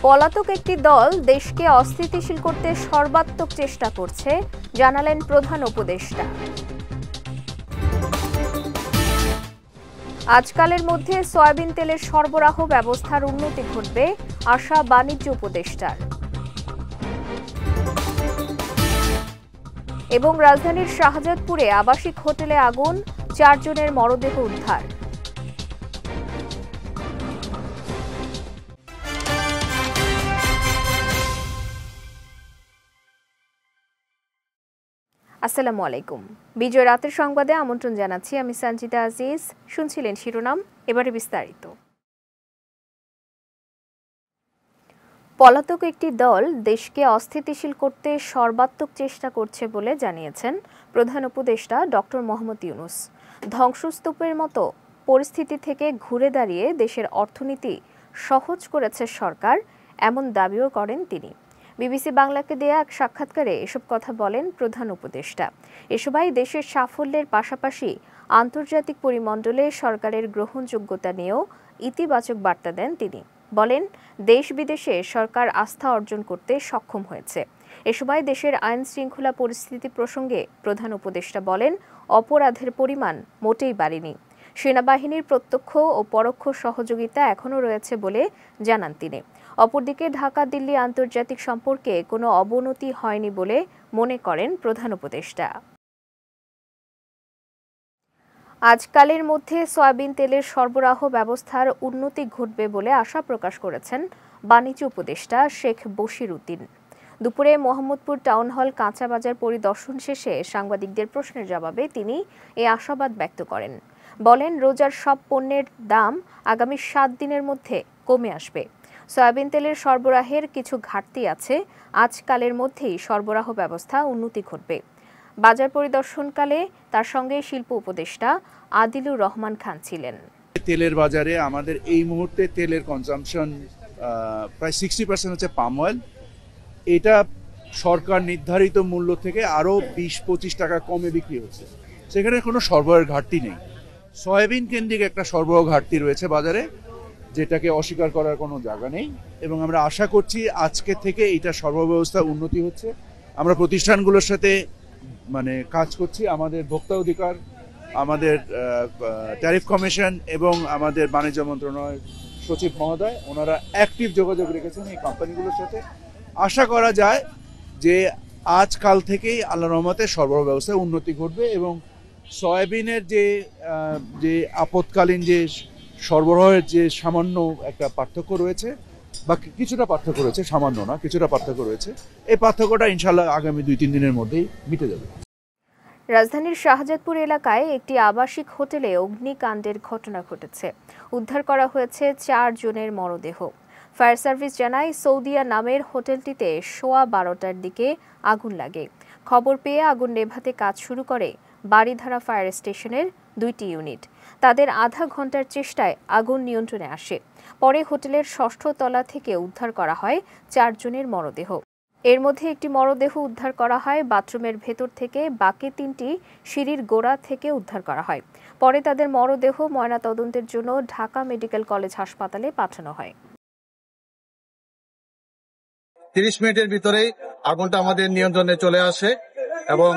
পলাতক একটি দল দেশকে অস্থিতিশীল করতে সর্বাত্মক চেষ্টা করছে, জানালেন প্রধান উপদেষ্টা। আজকালের মধ্যে সয়াবিন তেলের সরবরাহ ব্যবস্থার উন্নতি ঘটবে, আশা বাণিজ্য উপদেষ্টার। এবং রাজধানীর শাহজাদপুরে আবাসিক হোটেলে আগুন, 4 জনের মরদেহ উদ্ধার। আসসালামু আলাইকুম। বিজয় রাতের সংবাদে আমন্ত্রণ জানাচ্ছি আমি সঞ্জিতা আজিজ। শুনছিলেন শিরোনাম, এবারে বিস্তারিত। পলাতক একটি দল দেশকে অস্থিতিশীল করতে সর্বাত্মক চেষ্টা করছে বলে জানিয়েছেন প্রধান উপদেষ্টা ডক্টর মোহাম্মদ ইউনূস। ধ্বংসস্তূপের মতো পরিস্থিতি থেকে ঘুরে দাঁড়িয়ে দেশের অর্থনীতি সহজ করেছে সরকার, এমন দাবিও করেন তিনি। বিবিসি বাংলাকে দেয়া এক সাক্ষাৎকারে এসব কথা বলেন প্রধান উপদেষ্টা। এ সময় দেশের সাফল্যের পাশাপাশি আন্তর্জাতিক পরিমণ্ডলে সরকারের গ্রহণযোগ্যতা নিয়েও ইতিবাচক বার্তা দেন তিনি। বলেন, দেশ বিদেশে সরকার আস্থা অর্জন করতে সক্ষম হয়েছে। এ সময় দেশের আইন শৃঙ্খলা পরিস্থিতি প্রসঙ্গে প্রধান উপদেষ্টা বলেন, অপরাধের পরিমাণ মোটেই বাড়েনি। সেনাবাহিনীর প্রত্যক্ষ ও পরোক্ষ সহযোগিতা এখনও রয়েছে বলে জানান তিনি। অপরদিকে ঢাকা দিল্লি আন্তর্জাতিক সম্পর্কে কোনো অবনতি হয়নি বলে মনে করেন প্রধান উপদেষ্টা। আজকালের মধ্যে সয়াবিন তেলের সরবরাহ ব্যবস্থার উন্নতি ঘটবে বলে আশা প্রকাশ করেছেন বাণিজ্য উপদেষ্টা শেখ বশির উদ্দিন। দুপুরে মোহাম্মদপুর টাউন হল কাঁচা বাজার পরিদর্শন শেষে সাংবাদিকদের প্রশ্নের জবাবে তিনি এই আশাবাদ ব্যক্ত করেন। বলেন, রোজার সব পণ্যের দাম আগামী 7 দিনের মধ্যে কমে আসবে। সয়াবিন তেলের সরবরাহের কিছু ঘাটতি আছে, আজকালের মধ্যেই সরবরাহ ব্যবস্থা উন্নতি ঘটবে। বাজার পরিদর্শনকালে তার সঙ্গে শিল্প উপদেষ্টা আদিলুর রহমান খান ছিলেন। তেলের বাজারে আমাদের এই মুহূর্তে তেলের কনজাম্পশন প্রায় 60% হচ্ছে পাম অয়েল। এটা সরকার নির্ধারিত মূল্য থেকে আরও 20-25 টাকা কমে বিক্রি হচ্ছে। সেখানে কোনো সরবরাহের ঘাটতি নেই। সয়াবিন কেন্দ্রিক একটা সরবরাহ ঘাটতি রয়েছে বাজারে, যেটাকে অস্বীকার করার কোনো জায়গা নেই, এবং আমরা আশা করছি আজকে থেকে এইটা সরবরাহ ব্যবস্থা উন্নতি হচ্ছে। আমরা প্রতিষ্ঠানগুলোর সাথে কাজ করছি। আমাদের ভোক্তা অধিকার, আমাদের ট্যারিফ কমিশন এবং আমাদের বাণিজ্য মন্ত্রণালয়ের সচিব মহোদয়, ওনারা অ্যাক্টিভ যোগাযোগ রেখেছেন এই কোম্পানিগুলোর সাথে। আশা করা যায় যে আজকাল থেকেই আল্লাহর রহমতে সরবরাহ ব্যবস্থায় উন্নতি ঘটবে, এবং সয়াবিনের যে আপৎকালীন যে সরবরাহের যে সামান্য একটা পার্থক্য রয়েছে, বা কিছুটা পার্থক্য রয়েছে, সামান্য না, কিছুটা পার্থক্য রয়েছে, এই পার্থক্যটা ইনশাল্লাহ আগামী 2-3 দিনের মধ্যেই মিটে যাবে। রাজধানীর শাহজাদপুর এলাকায় একটি আবাসিক হোটেলে অগ্নিকাণ্ডের ঘটনা ঘটেছে। উদ্ধার করা হয়েছে 4 জনের মরদেহ। ফায়ার সার্ভিস জানায়, সৌদিয়া নামের হোটেলটিতে সোয়া 12টার দিকে আগুন লাগে। খবর পেয়ে আগুন নেভাতে কাজ শুরু করে বাড়িধারা ফায়ার স্টেশনের 2টি ইউনিট। তাদের আধা ঘন্টার চেষ্টায় আগুন নিয়ন্ত্রণে আসে। পরে হোটেলের 6ষ্ঠ তলা থেকে উদ্ধার করা হয় 4 জনের মরদেহ। এর মধ্যে একটি মরদেহ উদ্ধার করা হয় বাথরুমের ভেতর থেকে, বাকি 3টি সিঁড়ির গোড়া থেকে উদ্ধার করা হয়। পরে তাদের মরদেহ ময়নাতদন্তের জন্য ঢাকা মেডিকেল কলেজ হাসপাতালে পাঠানো হয়। 30 মিনিটের ভিতরেই আগুনটা আমাদের নিয়ন্ত্রণে চলে আসে এবং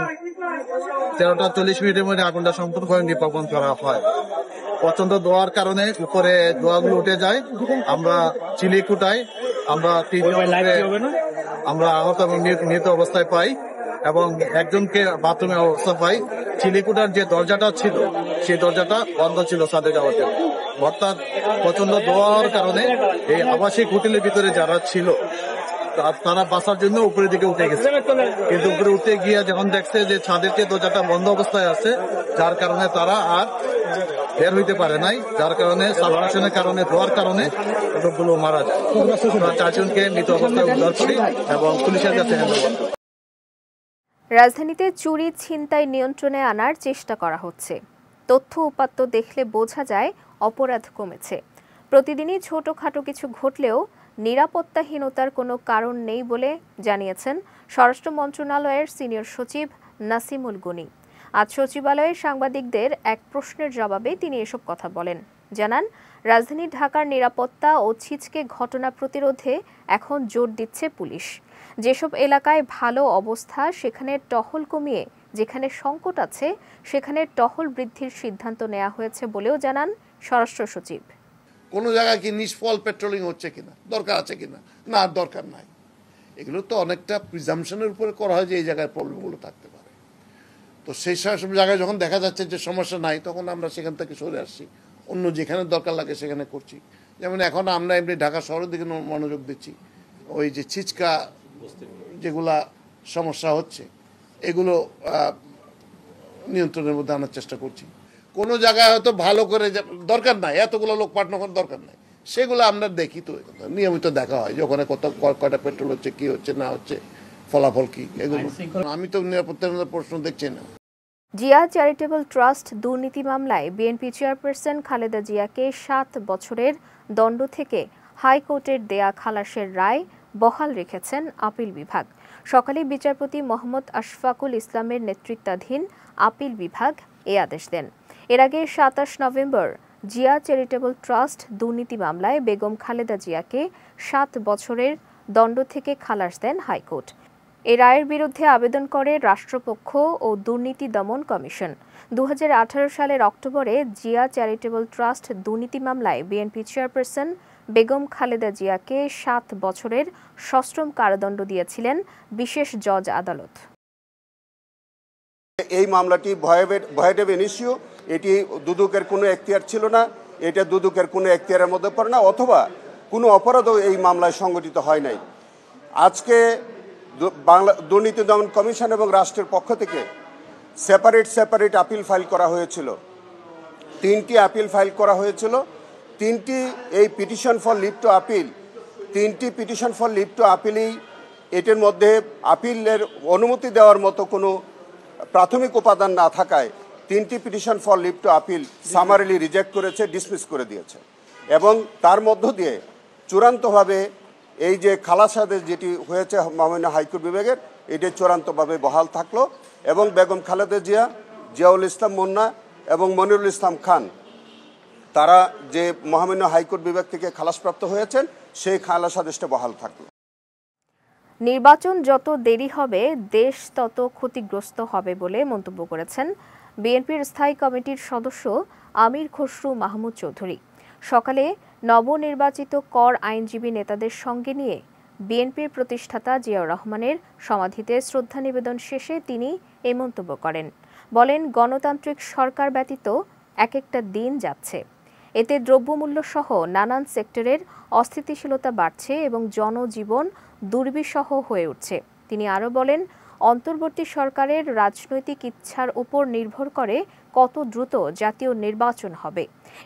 13টা 40 মিনিটের মধ্যে আগুনটা সম্পূর্ণভাবে নির্বাপন করা হয়। প্রচন্ড ধোঁয়ার কারণে উপরে ধোঁয়াগুলো উঠে যায়। আমরা চিলি কুটাই, আমরা 3 আমরা আহত এবং নিহত অবস্থায় পাই, এবং একজনকে বাথরুমে অবস্থা পাই। চিলিকুটার যে দরজাটা ছিল, সেই দরজাটা বন্ধ ছিল ছাদে যাওয়ার জন্য। অর্থাৎ প্রচন্ড ধোঁয়ার কারণে এই আবাসিক হোটেলের ভিতরে যারা ছিল তারা বাঁচার জন্য উপরের দিকে উঠে গেছে, কিন্তু উপরে উঠে গিয়ে যখন দেখছে যে ছাদের যে দরজাটা বন্ধ অবস্থায় আছে, যার কারণে তারা আর বের হইতে পারে নাই, যার কারণে সাবমার্শনের কারণে, ধোয়ার কারণে লোকগুলো মারা যায়। 4 জনকে মৃত অবস্থায় উদ্ধার করি এবং পুলিশের কাছে হ্যান্ড। রাজধানীতে চুরি ছিনতাই নিয়ন্ত্রণে আনার চেষ্টা করা হচ্ছে। তথ্য উপাত্ত দেখলে বোঝা যায় অপরাধ কমেছে। প্রতিদিনই ছোটখাটো কিছু ঘটলেও নিরাপত্তাহীনতার কোনো কারণ নেই বলে জানিয়েছেন স্বরাষ্ট্র মন্ত্রণালয়ের সিনিয়র সচিব নাসিমুল গনি। আজ সচিবালয়ে সাংবাদিকদের এক প্রশ্নের জবাবে তিনি এসব কথা বলেন। জানান, রাজধানী ঢাকার নিরাপত্তা ও ছিচকে ঘটনা প্রতিরোধে এখন জোর দিচ্ছে পুলিশ। যেসব এলাকায় ভালো অবস্থা সেখানে টহল কমিয়ে যেখানে সংকট আছে সেখানে টহল বৃদ্ধির সিদ্ধান্ত নেওয়া হয়েছে বলেও জানান স্বরাষ্ট্র সচিব। কোনো জায়গায় কি নিষ্ফল পেট্রোলিং হচ্ছে কিনা, দরকার আছে কিনা, না দরকার নাই, এগুলো তো অনেকটা প্রিজাম্পশনের উপরে করা হয় যে এই জায়গায় প্রবলেমগুলো থাকতে পারে। তো সেই সব জায়গায় যখন দেখা যাচ্ছে যে সমস্যা নাই, তখন আমরা সেখান থেকে সরে আসছি, অন্য যেখানে দরকার লাগে সেখানে করছি। যেমন এখন আমরা এমনি ঢাকা শহরের দিকে মনোযোগ দিচ্ছি, ওই যে ছিচকা যেগুলা সমস্যা হচ্ছে এগুলো নিয়ন্ত্রণের মধ্যে আনার চেষ্টা করছি। কোনো জায়গায় হয়তো ভালো করে দরকার নাই, এতগুলো লোক পাঠানো করার দরকার নাই, সেগুলো আমরা দেখি, তো নিয়মিত দেখা হয় যে ওখানে কয়টা পেট্রোল হচ্ছে, কি হচ্ছে না হচ্ছে, ফলাফল কি, এগুলো আমি তো নিরাপত্তার প্রশ্ন দেখছি না। জিয়া চ্যারিটেবল ট্রাস্ট দুর্নীতি মামলায় বিএনপি চেয়ারপারসন খালেদা জিয়াকে 7 বছরের দণ্ড থেকে হাইকোর্টের দেয়া খালাসের রায় বহাল রেখেছেন আপিল বিভাগ। সকালে বিচারপতি মোহাম্মদ আশফাকুল ইসলামের নেতৃত্বাধীন আপিল বিভাগ এ আদেশ দেন। এর আগে 27 নভেম্বর জিয়া চ্যারিটেবল ট্রাস্ট দুর্নীতি মামলায় বেগম খালেদা জিয়াকে 7 বছরের দণ্ড থেকে খালাস দেন হাইকোর্ট। এ রায়ের বিরুদ্ধে আবেদন করে রাষ্ট্রপক্ষ ও দুর্নীতি দমন কমিশন। 2018 সালের অক্টোবরে জিয়া চ্যারিটেবল ট্রাস্ট দুর্নীতি মামলায় বিএনপি চেয়ারপারসন বেগম খালেদা জিয়াকে 7 বছরের সশ্রম কারাদণ্ড দিয়েছিলেন বিশেষ জজ আদালত। এই মামলাটি ভয়েড ইনিশিও, এটি দুদকের কোনো এখতিয়ার ছিল না, এটা দুদকের কোনো এখতিয়ারের মধ্যে পড়ে না, অথবা কোনো অপরাধও এই মামলায় সংগঠিত হয় নাই। আজকে দুর্নীতি দমন কমিশন এবং রাষ্ট্রের পক্ষ থেকে সেপারেট আপিল ফাইল করা হয়েছিল। 3টি আপিল ফাইল করা হয়েছিল। 3টি এই petition for leave to appeal, 3টি পিটিশন ফর লিভ টু আপিলই এটির মধ্যে আপিলের অনুমতি দেওয়ার মতো কোনো প্রাথমিক উপাদান না থাকায় 3টি petition for leave to appeal summarily reject করেছে, ডিসমিস করে দিয়েছে। এবং তার মধ্য দিয়ে চূড়ান্তভাবে এই যে খালাস আদেশ যেটি হয়েছে মহামান্য হাইকোর্ট বিভাগের, এটি চূড়ান্তভাবে বহাল থাকলো এবং বেগম খালেদা জিয়া, জিয়াউল ইসলাম মুন্না এবং মনিরুল ইসলাম খান তারা যে মহামান্য হাইকোর্ট বিভাগ থেকে খালাসপ্রাপ্ত হয়েছেন সেই খালাস আদেশটা বহাল থাকলো। নির্বাচন যত দেরি হবে দেশ তত ক্ষতিগ্রস্ত হবে বলে মন্তব্য করেছেন বিএনপির স্থায়ী কমিটির সদস্য আমির খসরু মাহমুদ চৌধুরী। সকালে নবনির্বাচিত কর আইনজীবী নেতাদের সঙ্গে নিয়ে বিএনপির প্রতিষ্ঠাতা জিয়াউর রহমানের সমাধিতে শ্রদ্ধা নিবেদন শেষে তিনি এই মন্তব্য করেন। বলেন, গণতান্ত্রিক সরকার ব্যতীত এক একটা দিন যাচ্ছে, এতে দ্রব্যমূল্য সহ নানান সেক্টরের অস্থিতিশীলতা বাড়ছে এবং জনজীবন দুর্বিষহ হয়ে উঠছে। তিনি আরও বলেন, অন্তর্বর্তী সরকারের রাজনৈতিক ইচ্ছার উপর নির্ভর করে কত দ্রুত জাতীয় নির্বাচন হবে।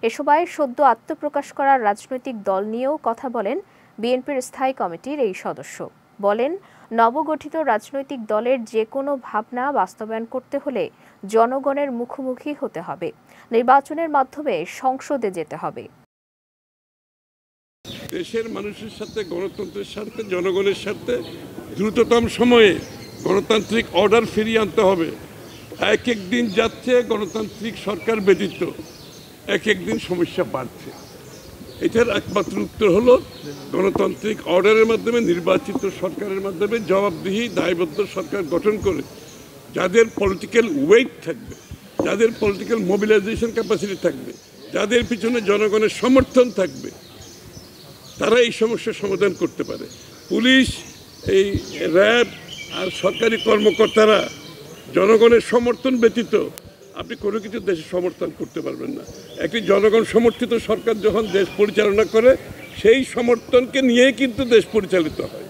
এ সময় সদ্য আত্মপ্রকাশ করা রাজনৈতিক দল নিয়েও কথা বলেন বিএনপির স্থায়ী কমিটির এই সদস্য। বলেন, নবগঠিত রাজনৈতিক দলের যে কোনো ভাবনা বাস্তবায়ন করতে হলে জনগণের মুখোমুখি হতে হবে, নির্বাচনের মাধ্যমে সংসদে যেতে হবে। দেশের মানুষের সাথে, গণতন্ত্রের সাথে, জনগণের সাথে দ্রুততম সময়ে গণতান্ত্রিক অর্ডার ফিরিয়ে আনতে হবে। এক এক দিন যাচ্ছে গণতান্ত্রিক সরকার ব্যতীত এক এক দিন সমস্যা বাড়ছে। এটার একমাত্র উত্তর হলো গণতান্ত্রিক অর্ডারের মাধ্যমে, নির্বাচিত সরকারের মাধ্যমে জবাবদিহি দায়বদ্ধ সরকার গঠন করে যাদের পলিটিক্যাল ওয়েট থাকবে, যাদের পলিটিক্যাল মোবিলাইজেশন ক্যাপাসিটি থাকবে, যাদের পিছনে জনগণের সমর্থন থাকবে, তারা এই সমস্যার সমাধান করতে পারে। পুলিশ, এই র্যাব আর সরকারি কর্মকর্তারা জনগণের সমর্থন ব্যতীত আপনি কোনো কিছু দেশে সমর্থন করতে পারবেন না। একটি জনগণ সমর্থিত সরকার যখন দেশ পরিচালনা করে, সেই সমর্থনকে নিয়েই কিন্তু দেশ পরিচালিত হয়।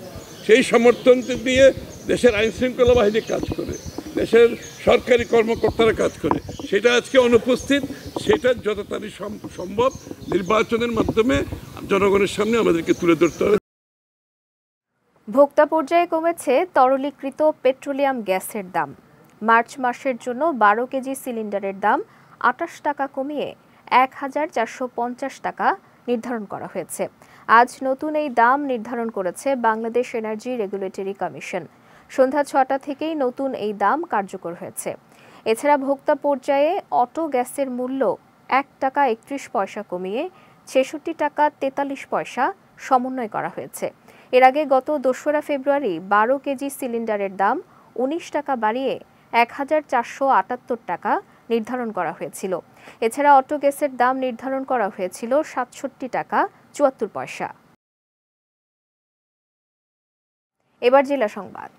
সেই সমর্থন নিয়ে দেশের আইনশৃঙ্খলা বাহিনী কাজ করে, দেশের সরকারি কর্মকর্তারা কাজ করে। সেটা আজকে অনুপস্থিত। সেটা যত তাড়াতাড়ি সম্ভব নির্বাচনের মাধ্যমে জনগণের সামনে আমাদেরকে তুলে ধরতে হবে। ভোক্তা পর্যায়ে কমেছে তরলীকৃত পেট্রোলিয়াম গ্যাসের দাম। মার্চ মাসের জন্য 12 কেজি সিলিন্ডারের দাম 28 টাকা কমিয়ে 1450 টাকা নির্ধারণ করা হয়েছে। আজ নতুন এই দাম নির্ধারণ করেছে বাংলাদেশ এনার্জি রেগুলেটরি কমিশন। সন্ধ্যা 6টা থেকেই নতুন এই দাম কার্যকর হয়েছে। এছাড়া ভোক্তা পর্যায়ে অটো গ্যাসের মূল্য 1 টাকা 31 পয়সা কমিয়ে 66 টাকা 43 পয়সা সমন্বয় করা হয়েছে। এর আগে গত 2রা ফেব্রুয়ারি 12 কেজি সিলিন্ডারের দাম 19 টাকা বাড়িয়ে 1478 টাকা নির্ধারণ করা হয়েছিল। এছাড়া অটো গ্যাসের দাম নির্ধারণ করা হয়েছিল 67 টাকা 74 পয়সা। এবার জেলা সংবাদ।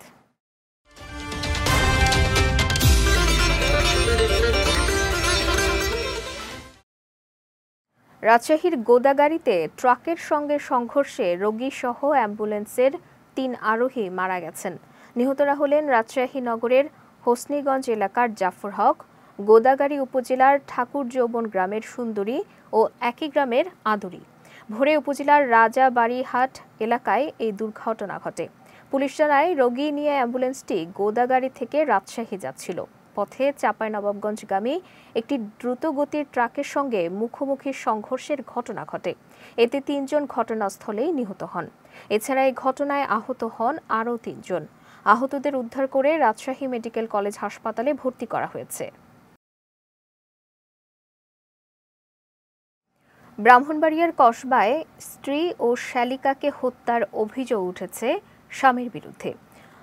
রাজশাহীর গোদাগাড়িতে ট্রাকের সঙ্গে সংঘর্ষে রোগী সহ অ্যাম্বুলেন্সের 3 আরোহী মারা গেছেন। নিহতরা হলেন রাজশাহী নগরের হোসনিগঞ্জ এলাকার জাফর হক, গোদাগাড়ি উপজেলার ঠাকুর যৌবন গ্রামের সুন্দরী ও একই গ্রামের আদুরি। ভোরে উপজেলার রাজাবাড়িহাট এলাকায় এই দুর্ঘটনা ঘটে। পুলিশ জানায়, রোগী নিয়ে অ্যাম্বুলেন্সটি গোদাগাড়ি থেকে রাজশাহী যাচ্ছিল। পথে চাঁপাইনবাবগঞ্জগামী একটি দ্রুতগতির ট্রাকের সঙ্গে মুখোমুখি সংঘর্ষের ঘটনা ঘটে। এতে 3 জন ঘটনাস্থলেই নিহত হন। এছাড়া এই ঘটনায় আহত হন আরও 3 জন। আহতদের উদ্ধার করে রাজশাহী মেডিকেল কলেজ হাসপাতালে ভর্তি করা হয়েছে। ব্রাহ্মণবাড়িয়ার কসবায় স্ত্রী ও শ্যালিকাকে হত্যার অভিযোগ উঠেছে স্বামীর বিরুদ্ধে।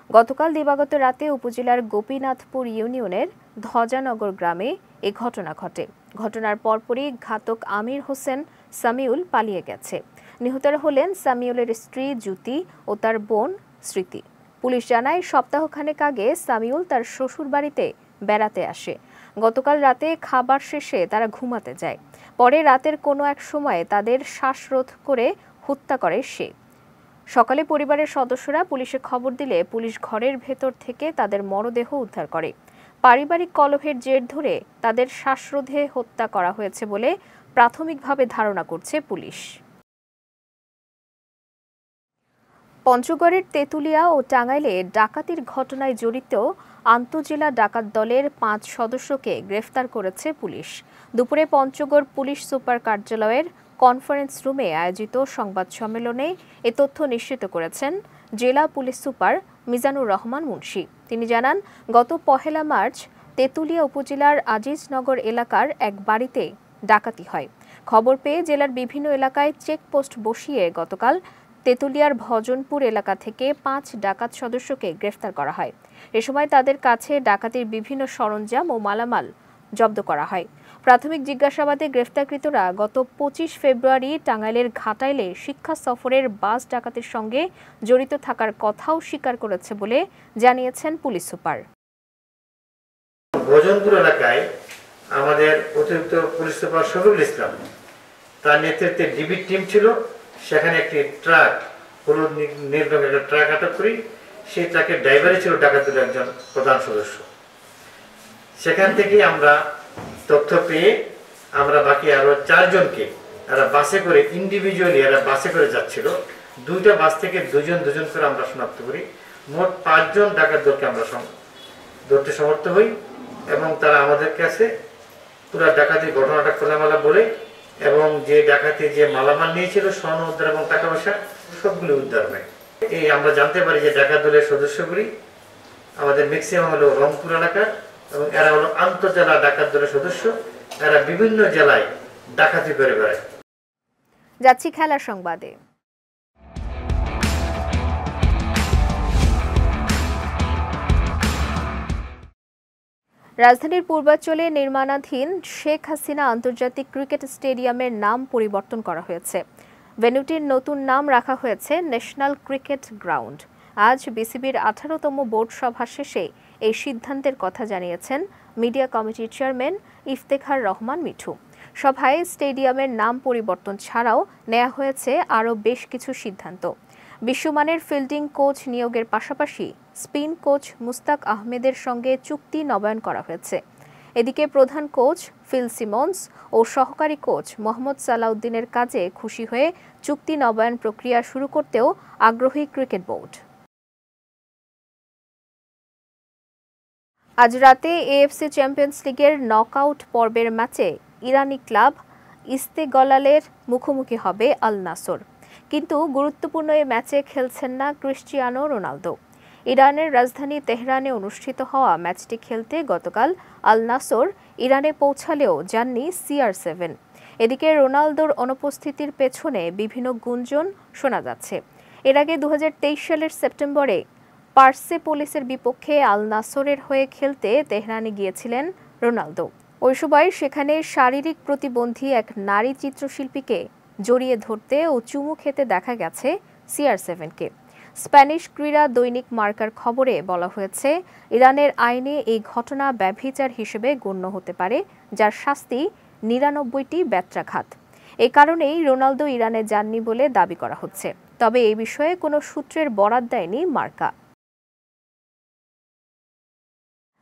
গতকাল দিবাগত রাতে উপজেলার গোপীনাথপুর ইউনিয়নের ধ্বজানগর গ্রামে এ ঘটনা ঘটে। ঘটনার পরপরই ঘাতক আমির হোসেন সামিউল পালিয়ে গেছে। নিহতরা হলেন সামিউলের স্ত্রী জ্যোতি ও তার বোন স্মৃতি। পুলিশ জানায়, সপ্তাহখানেক আগে সামিউল তার শ্বশুর বাড়িতে বেড়াতে আসে। গতকাল রাতে খাবার শেষে তারা ঘুমাতে যায়। পরে রাতের কোনো এক সময়ে তাদের শ্বাসরোধ করে হত্যা করে সে। সকালে পরিবারের সদস্যরা পুলিশে খবর দিলে পুলিশ ঘরের ভেতর থেকে তাদের মরদেহ উদ্ধার করে। পারিবারিক কলহের জের ধরে তাদের শ্বাসরোধে হত্যা করা হয়েছে বলে প্রাথমিকভাবে ধারণা করছে পুলিশ। পঞ্চগড়ের তেঁতুলিয়া ও টাঙ্গাইলে ডাকাতির ঘটনায় জড়িত আন্তঃজেলা ডাকাত দলের 5 সদস্যকে গ্রেফতার করেছে পুলিশ। দুপুরে পঞ্চগড় পুলিশ সুপার কার্যালয়ের কনফারেন্স রুমে আয়োজিত সংবাদ সম্মেলনে এ তথ্য নিশ্চিত করেছেন জেলা পুলিশ সুপার মিজানুর রহমান মুন্সি। তিনি জানান, গত 1 মার্চ তেঁতুলিয়া উপজেলার আজিজনগর এলাকার এক বাড়িতে ডাকাতি হয়। খবর পেয়ে জেলার বিভিন্ন এলাকায় চেকপোস্ট বসিয়ে গতকাল তেঁতুলিয়ার ভজনপুর এলাকা থেকে 5 ডাকাত সদস্যকে গ্রেফতার করা হয়। এ সময় তাদের কাছে ডাকাতির বিভিন্ন সরঞ্জাম ও মালামাল জব্দ করা হয়। প্রাথমিক জিজ্ঞাসাবাদে গ্রেফতারকৃতরা গত 25 ফেব্রুয়ারি টাঙ্গাইলের ঘাটাইলে শিক্ষা সফরের বাস ডাকাতির সঙ্গে জড়িত থাকার কথাও স্বীকার করেছে বলে জানিয়েছেন পুলিশ সুপার। ভজনপুর এলাকায় আমাদের অতিরিক্ত পুলিশ সুপার শফিকুল ইসলাম, তার নেতৃত্বে ডিবি টিম ছিল। সেখানে একটি ট্রাক, হলুদ নীল রঙের একটা ট্রাক আটক করি। সেই ট্রাকের ড্রাইভারই ছিল ডাকাতের একজন প্রধান সদস্য। সেখান থেকে আমরা তথ্য পেয়ে আমরা বাকি আরো 4 জনকে এরা বাসে করে ইন্ডিভিজুয়ালি এরা বাসে করে যাচ্ছিল। 2টা বাস থেকে 2 জন করে আমরা শনাক্ত করি। মোট 5 জন ডাকাত দলকে আমরা ধরতে সমর্থ হই এবং তারা আমাদের কাছে পুরো ডাকাতির ঘটনাটা খোলামেলা বলে এবং যে ডাকাতি যে মালামাল নিয়েছিল, স্বর্ণ উদ্ধার এবং টাকা পয়সা সবগুলো উদ্ধার হয়। এই আমরা জানতে পারি যে ডাকাত দলের সদস্যগুলি আমাদের ম্যাক্সিমাম হলো রংপুর এলাকার এবং এরা হলো আন্তঃজেলা ডাকাত দলের সদস্য। এরা বিভিন্ন জেলায় ডাকাতি করে বেড়ায়। যাচ্ছি খেলার সংবাদে। রাজধানীর পূর্বাঞ্চলে নির্মাণাধীন শেখ হাসিনা আন্তর্জাতিক ক্রিকেট স্টেডিয়ামের নাম পরিবর্তন করা হয়েছে। ভেন্যুটির নতুন নাম রাখা হয়েছে ন্যাশনাল ক্রিকেট গ্রাউন্ড। আজ বিসিবির 18তম বোর্ড সভা শেষে এই সিদ্ধান্তের কথা জানিয়েছেন মিডিয়া কমিটির চেয়ারম্যান ইফতেখার রহমান মিঠু। সভায় স্টেডিয়ামের নাম পরিবর্তন ছাড়াও নেওয়া হয়েছে আরও বেশ কিছু সিদ্ধান্ত। বিশ্বমানের ফিল্ডিং কোচ নিয়োগের পাশাপাশি স্পিন কোচ মুস্তাক আহমেদের সঙ্গে চুক্তি নবায়ন করা হয়েছে। এদিকে প্রধান কোচ ফিল সিমন্স ও সহকারী কোচ মোহাম্মদ সালাউদ্দিনের কাজে খুশি হয়ে চুক্তি নবায়ন প্রক্রিয়া শুরু করতেও আগ্রহী ক্রিকেট বোর্ড। আজ রাতে এএফসি চ্যাম্পিয়ন্স লিগের নকআউট পর্বের ম্যাচে ইরানি ক্লাব ইস্তেগলালের মুখোমুখি হবে আল নাসর। কিন্তু গুরুত্বপূর্ণ এই ম্যাচে খেলছেন না ক্রিস্টিয়ানো রোনালদো। ইরানের রাজধানী তেহরানে অনুষ্ঠিত হওয়া ম্যাচটি খেলতে গতকাল আল নাসর ইরানে পৌঁছালেও যাননি CR7। এদিকে রোনালদোর অনুপস্থিতির পেছনে বিভিন্ন গুঞ্জন শোনা যাচ্ছে। এর আগে 2023 সালের সেপ্টেম্বরে পার্সেপোলিসের বিপক্ষে আল নাসরের হয়ে খেলতে তেহরানে গিয়েছিলেন রোনালদো। ওই সময় সেখানে শারীরিক প্রতিবন্ধী এক নারী চিত্রশিল্পীকে জড়িয়ে ধরতে ও চুমু খেতে দেখা গেছে CR7-কে। স্প্যানিশ ক্রীড়া দৈনিক মার্কার খবরে বলা হয়েছে, ইরানের আইনে এই ঘটনা ব্যভিচার হিসেবে গণ্য হতে পারে, যার শাস্তি 99টি বেত্রাঘাত। এই কারণেই রোনালদো ইরানে যাননি বলে দাবি করা হচ্ছে। তবে এই বিষয়ে কোনো সূত্রের বরাত দেয়নি মার্কা।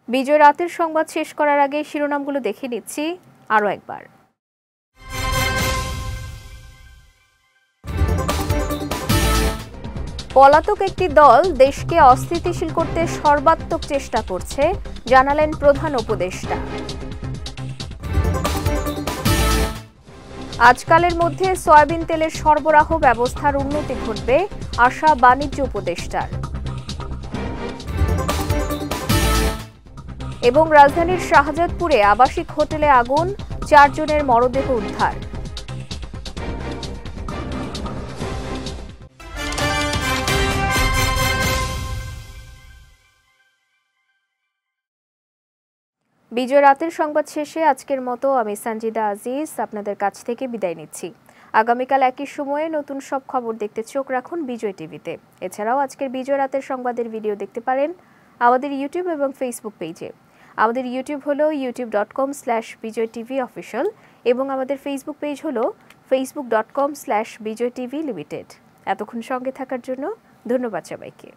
বিজয় রাতের সংবাদ শেষ করার আগে শিরোনামগুলো দেখে নিচ্ছি আরও একবার। পলাতক একটি দল দেশকে অস্থিতিশীল করতে সর্বাত্মক চেষ্টা করছে, জানালেন প্রধান উপদেষ্টা। আজকালের মধ্যে সয়াবিন তেলের সরবরাহ ব্যবস্থার উন্নতি ঘটবে, আশা বাণিজ্য উপদেষ্টার। এবং রাজধানীর শাহজাদপুরে আবাসিক হোটেলে আগুন, 4 জনের মরদেহ উদ্ধার। বিজয় রাতের সংবাদ শেষে আজকের মতো আমি সঞ্জিদা আজিজ আপনাদের কাছ থেকে বিদায় নিচ্ছি। আগামীকাল একই সময়ে নতুন সব খবর দেখতে চোখ রাখুন বিজয় টিভিতে। এছাড়াও আজকের বিজয় রাতের সংবাদের ভিডিও দেখতে পারেন আমাদের ইউটিউব এবং ফেসবুক পেজে। আমাদের ইউটিউব হলো youtube.com/bijaytvofficial এবং আমাদের ফেসবুক পেজ হলো facebook.com/bijaytvlimited। এতক্ষণ সঙ্গে থাকার জন্য ধন্যবাদ সবাইকে।